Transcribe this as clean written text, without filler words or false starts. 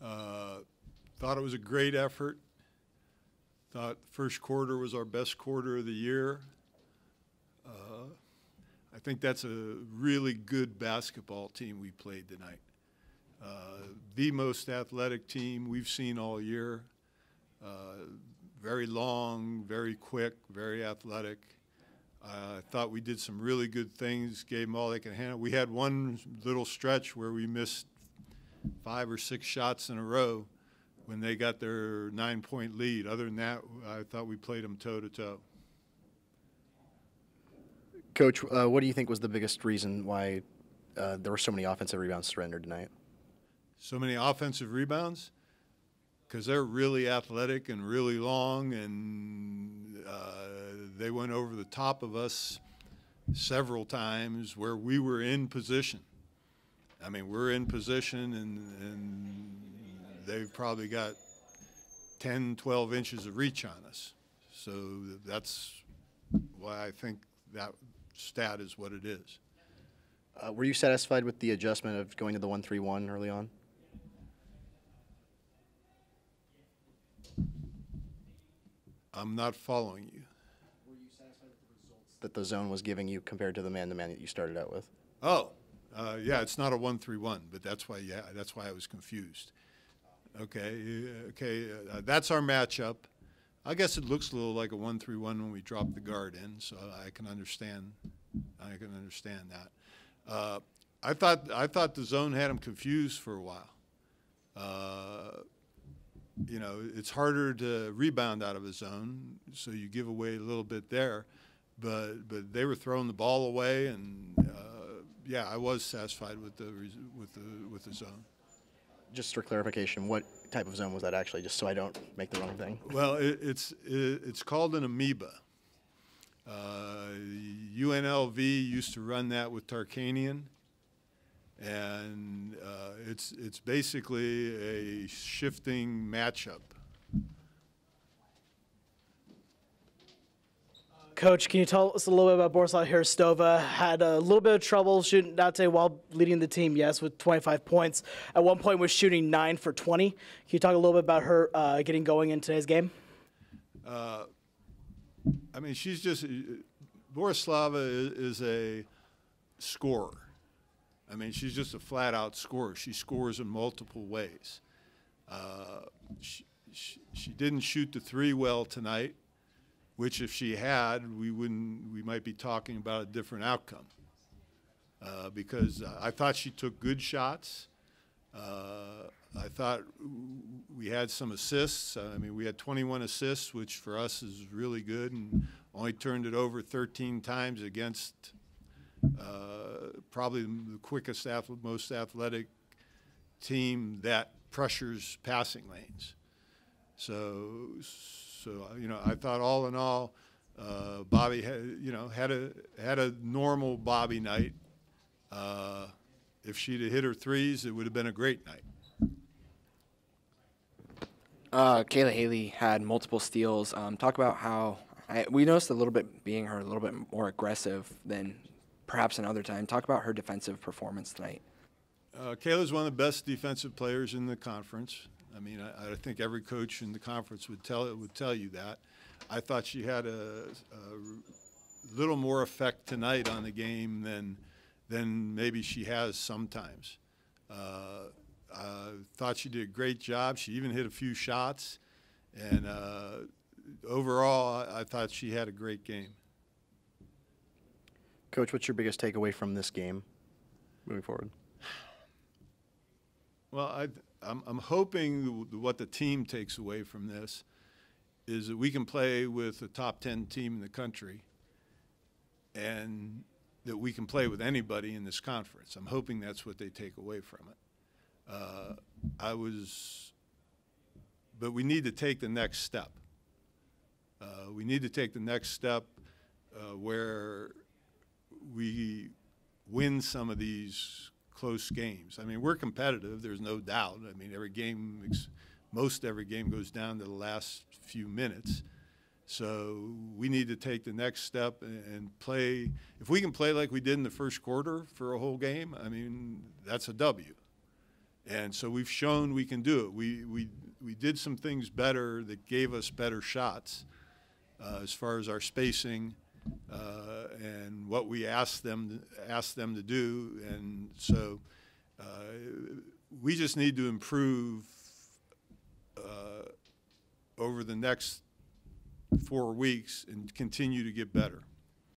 Thought it was a great effort. Thought first quarter was our best quarter of the year. I think that's a really good basketball team we played tonight. The most athletic team we've seen all year. Very long, very quick, very athletic. I thought we did some really good things, gave them all they can handle. We had one little stretch where we missed 5 or 6 shots in a row when they got their 9-point lead. Other than that, I thought we played them toe-to-toe. Coach, what do you think was the biggest reason why there were so many offensive rebounds surrendered tonight? So many offensive rebounds? Because they're really athletic and really long, and they went over the top of us several times where we were in position. I mean, we're in position, and they've probably got 10, 12 inches of reach on us. So that's why I think that stat is what it is. Were you satisfied with the adjustment of going to the 1-3-1 early on? I'm not following you. Were you satisfied with the results that the zone was giving you compared to the man-to-man that you started out with? Oh, yeah, it's not a 1-3-1, but that's why I was confused. Okay, that's our matchup. I guess it looks a little like a 1-3-1 when we drop the guard in, so I can understand that. I thought the zone had him confused for a while. You know, it's harder to rebound out of a zone, so you give away a little bit there. But they were throwing the ball away, and yeah, I was satisfied with the zone. Just for clarification, what type of zone was that actually, just so I don't make the wrong thing? Well, it's called an amoeba. UNLV used to run that with Tarkanian, and it's basically a shifting matchup. Coach, can you tell us a little bit about Borislav Hristova? Had a little bit of trouble shooting, not today, while leading the team, yes, with 25 points. At one point was shooting 9 for 20. Can you talk a little bit about her getting going in today's game? I mean, she's just Borislava is a scorer. I mean, she's just a flat-out scorer. She scores in multiple ways. She didn't shoot the 3 well tonight, which if she had, we might be talking about a different outcome. Because I thought she took good shots. I thought we had some assists. I mean, we had 21 assists, which for us is really good, and only turned it over 13 times against probably the quickest, most athletic team that pressures passing lanes. So you know, I thought all in all, Bobby had a normal Bobby night. If she'd have hit her threes, it would have been a great night. Kayla Haley had multiple steals. Talk about how we noticed a little bit being her a little bit more aggressive than perhaps another time. Talk about her defensive performance tonight. Kayla's one of the best defensive players in the conference. I mean, I think every coach in the conference would tell you that. I thought she had a little more effect tonight on the game than maybe she has sometimes. I thought she did a great job. She even hit a few shots, and overall, I thought she had a great game. Coach, what's your biggest takeaway from this game moving forward? Well, I'm hoping what the team takes away from this is that we can play with a top 10 team in the country, and that we can play with anybody in this conference. I'm hoping that's what they take away from it. But we need to take the next step. We need to take the next step where we win some of these close games. I mean, we're competitive, there's no doubt. I mean, most every game goes down to the last few minutes. So we need to take the next step and play. If we can play like we did in the first quarter for a whole game, I mean, that's a W. And so we've shown we can do it. We did some things better that gave us better shots as far as our spacing and what we asked them to do. And so we just need to improve over the next 4 weeks and continue to get better.